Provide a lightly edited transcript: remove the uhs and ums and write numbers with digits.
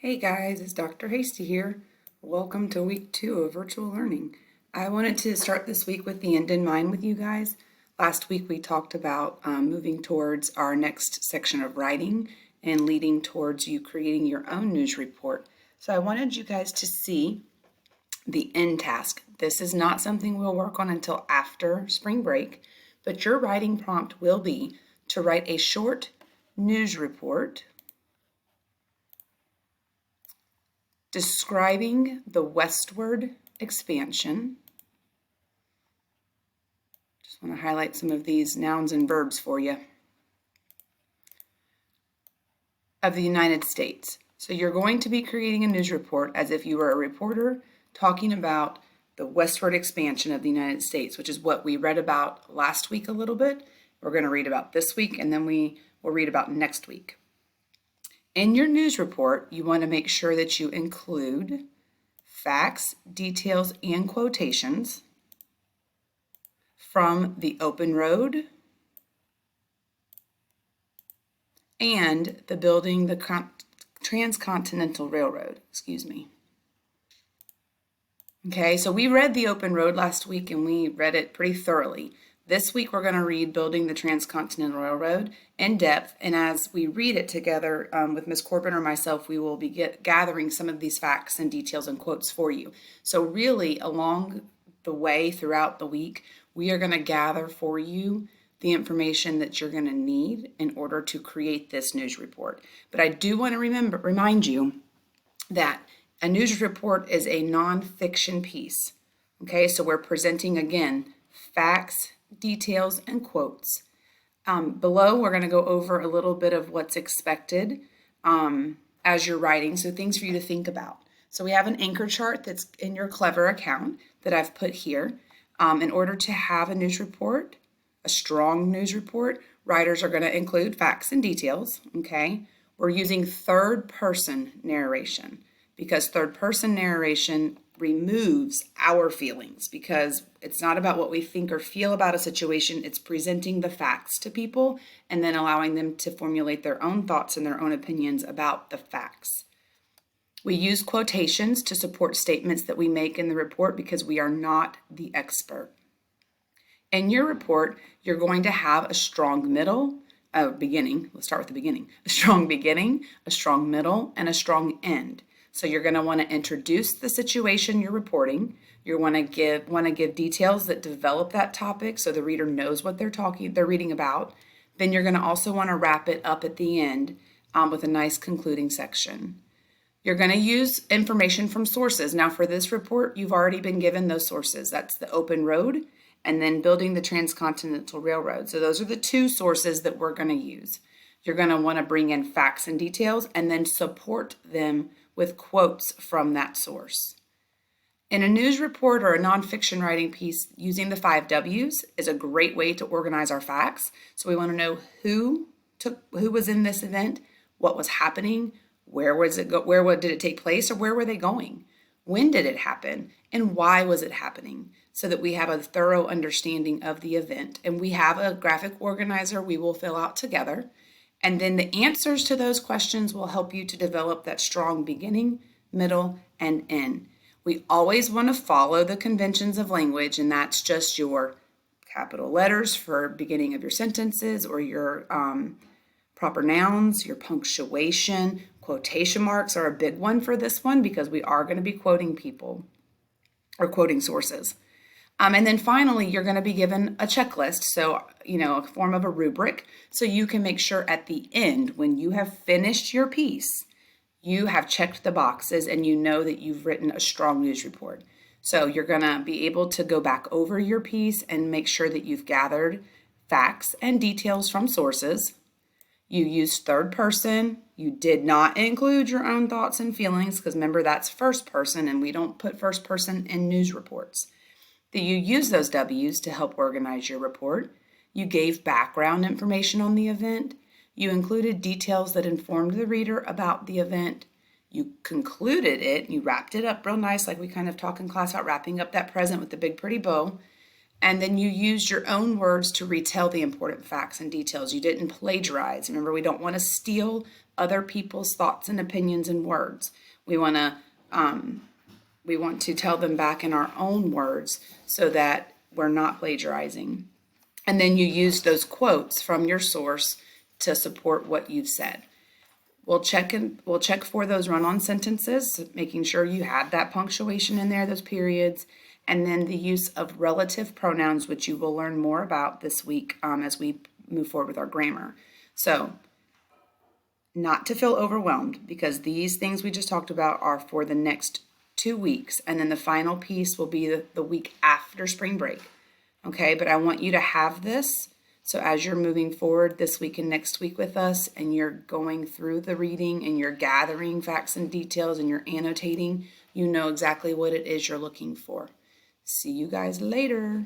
Hey guys, it's Dr. Hasty here. Welcome to week 2 of virtual learning. I wanted to start this week with the end in mind with you guys. Last week we talked about moving towards our next section of writing and leading towards you creating your own news report. So I wanted you guys to see the end task. This is not something we'll work on until after spring break, but your writing prompt will be to write a short news report describing the westward expansion. Just want to highlight some of these nouns and verbs for you. Of the United States. So you're going to be creating a news report as if you were a reporter talking about the westward expansion of the United States, which is what we read about last week a little bit. We're going to read about this week, and then we will read about next week. In your news report, you want to make sure that you include facts, details, and quotations from the open road and the building the Transcontinental Railroad, Okay, so we read the open road last week and we read it pretty thoroughly. This week we're going to read Building the Transcontinental Railroad in depth, and as we read it together with Ms. Corbin or myself, we will be gathering some of these facts and details and quotes for you. So really, along the way throughout the week, we are going to gather for you the information that you're going to need in order to create this news report. But I do want to remind you that a news report is a nonfiction piece. Okay, so we're presenting again facts, details, and quotes. Below, we're going to go over a little bit of what's expected as you're writing, so things for you to think about. So we have an anchor chart that's in your Clever account that I've put here. In order to have a news report, a strong news report, writers are going to include facts and details, okay? We're using third-person narration because third-person narration removes our feelings because it's not about what we think or feel about a situation. It's presenting the facts to people and then allowing them to formulate their own thoughts and their own opinions about the facts. We use quotations to support statements that we make in the report because we are not the expert. In your report, you're going to have a strong beginning. Let's start with the beginning. A strong beginning, a strong middle, and a strong end. So you're going to want to introduce the situation you're reporting. You want to give details that develop that topic so the reader knows what they're reading about. Then you're going to also want to wrap it up at the end with a nice concluding section. You're going to use information from sources. Now for this report, you've already been given those sources. That's the open road and then Building the Transcontinental Railroad. So those are the two sources that we're going to use. You're going to want to bring in facts and details and then support them with quotes from that source. In a news report or a nonfiction writing piece, using the 5 W's is a great way to organize our facts. So we want to know who was in this event, what was happening, where did it take place, or where were they going? When did it happen, and why was it happening? So that we have a thorough understanding of the event. And we have a graphic organizer we will fill out together. And then the answers to those questions will help you to develop that strong beginning, middle, and end. We always want to follow the conventions of language, and that's just your capital letters for beginning of your sentences or your proper nouns, your punctuation. Quotation marks are a big one for this one because we are going to be quoting people or quoting sources. And then finally, you're going to be given a checklist, so, a form of a rubric, so you can make sure at the end, when you have finished your piece, you have checked the boxes and you know that you've written a strong news report. So you're going to be able to go back over your piece and make sure that you've gathered facts and details from sources. You used third person. You did not include your own thoughts and feelings because remember, that's first person and we don't put first person in news reports. That you use those W's to help organize your report. You gave background information on the event. You included details that informed the reader about the event. You concluded it. You wrapped it up real nice, like we kind of talk in class about wrapping up that present with the big pretty bow. And then you used your own words to retell the important facts and details. You didn't plagiarize. Remember, we don't want to steal other people's thoughts and opinions and words. We want to tell them back in our own words so that we're not plagiarizing. And then you use those quotes from your source to support what you've said. We'll check for those run-on sentences, making sure you have that punctuation in there, those periods, and then the use of relative pronouns, which you will learn more about this week as we move forward with our grammar. So, not to feel overwhelmed, because these things we just talked about are for the next 2 weeks, and then the final piece will be the week after spring break. Okay, but I want you to have this. So as you're moving forward this week and next week with us, and you're going through the reading and you're gathering facts and details and you're annotating, you know exactly what it is you're looking for. See you guys later.